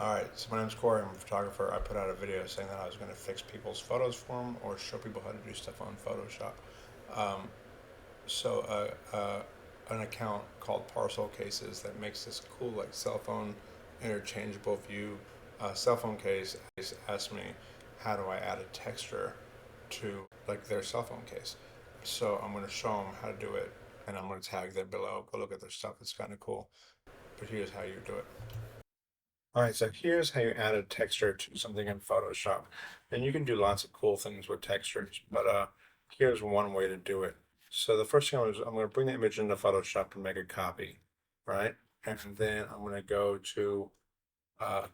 Alright, so my name's Corey. I'm a photographer. I put out a video saying that I was going to fix people's photos for them or show people how to do stuff on Photoshop. Um, so an account called Parcel Cases that makes this cool like cell phone interchangeable view cell phone case asked me how do I add a texture to like their cell phone case. So I'm going to show them how to do it, and I'm going to tag them below. Go look at their stuff. It's kind of cool. But here's how you do it. All right, so here's how you add a texture to something in Photoshop. And you can do lots of cool things with textures, but here's one way to do it. So the first thing I'm going to bring the image into Photoshop and make a copy, right? And then I'm going to go to uh,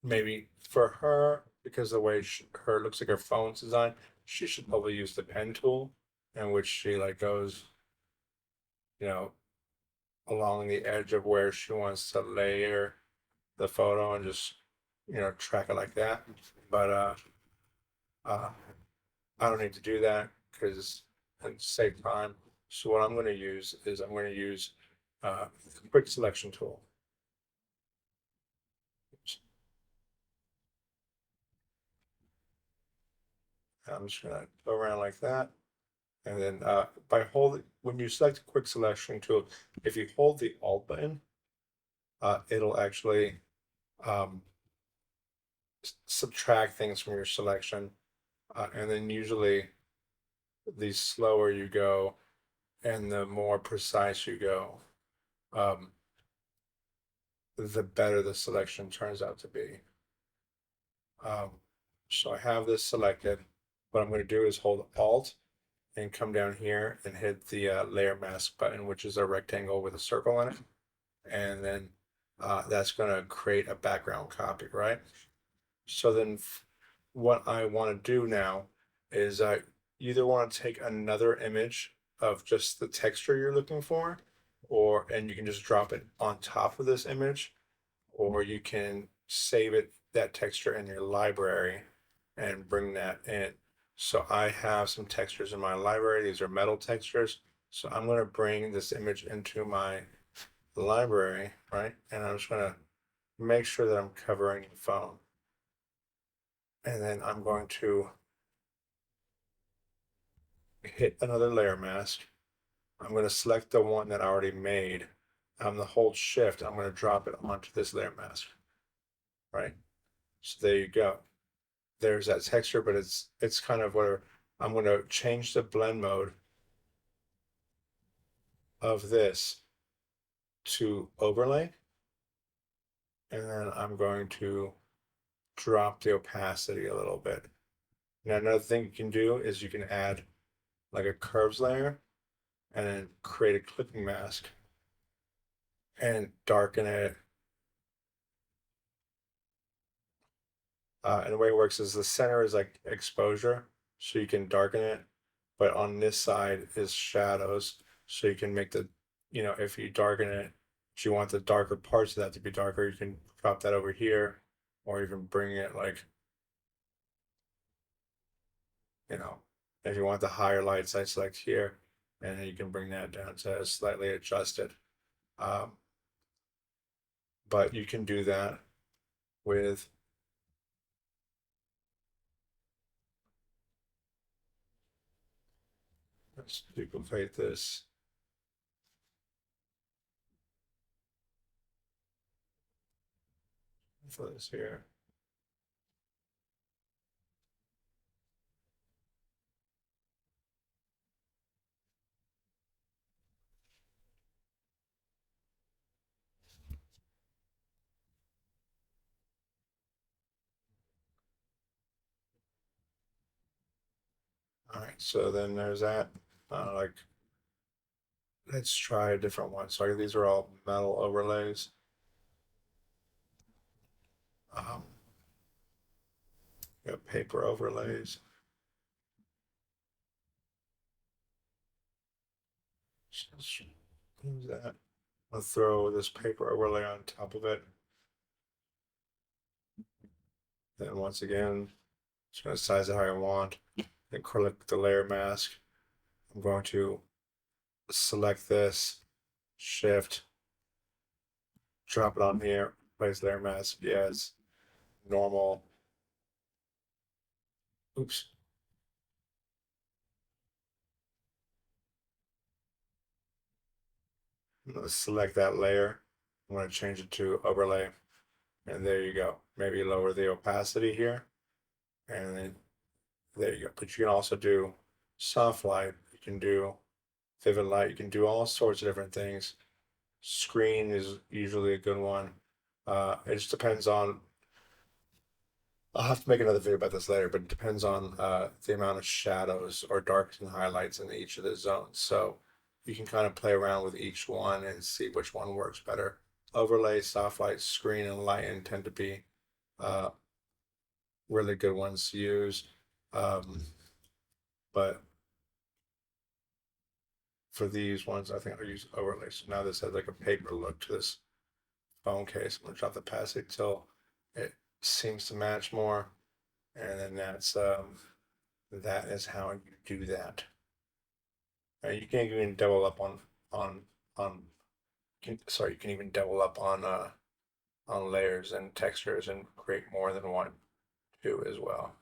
maybe for her, because the way her looks like her phone's designed, she should probably use the pen tool, in which she like goes, you know, along the edge of where she wants to layer the photo and just track it like that. But uh, I don't need to do that because it save time. So what I'm going to use is I'm going to use the quick selection tool. I'm just going to go around like that. And then by holding, when you select the quick selection tool, if you hold the Alt button, it'll actually um, subtract things from your selection. And then usually the slower you go and the more precise you go, um, the better the selection turns out to be. So I have this selected. What I'm going to do is hold Alt and come down here and hit the layer mask button, which is a rectangle with a circle in it. And then that's going to create a background copy, right? So then what I want to do now is I either want to take another image of just the texture you're looking for, and you can just drop it on top of this image, or you can save that texture in your library and bring that in. So I have some textures in my library. These are metal textures. So I'm going to bring this image into my library, right? And I'm just going to make sure that I'm covering the phone. And then I'm going to hit another layer mask. I'm going to select the one that I already made. I'm going to hold shift. I'm going to drop it onto this layer mask, right? So there you go. There's that texture, but it's kind of where I'm going to change the blend mode of this to overlay. And then I'm going to drop the opacity a little bit. Now, another thing you can do is you can add like a curves layer and then create a clipping mask and darken it. And the way it works is the center is like exposure, so you can darken it, but on this side is shadows, so you can make if you darken it, if you want the darker parts of that to be darker, you can drop that over here, or even bring it like, you know, if you want the higher lights, I select here, and then you can bring that down to slightly adjusted. Um, but you can do that with let's duplicate this. For this here. All right, so then there's that. Like, let's try a different one. So these are all metal overlays. Um, got paper overlays. Use that. I'll throw this paper overlay on top of it. Then once again, just gonna size it how I want. Then click the layer mask. I'm going to select this, shift, drop it on here, Place layer mask, yes, normal. Oops. Let's select that layer. I'm going to change it to overlay, and there you go. Maybe lower the opacity here, and then there you go. But you can also do soft light. You can do vivid light. You can do all sorts of different things. Screen is usually a good one. It just depends on. I'll have to make another video about this later, but it depends on the amount of shadows or darks and highlights in each of the zones. So you can kind of play around with each one and see which one works better. Overlay, soft light, screen, and lighten tend to be uh, really good ones to use. Um, but for these ones, I think I'll use overlay. So now this has like a paper look to this phone case. I'm gonna drop the opacity till it seems to match more. And then that is how you do that. You can even double up on on sorry, you can even double up on layers and textures and create more than one too as well.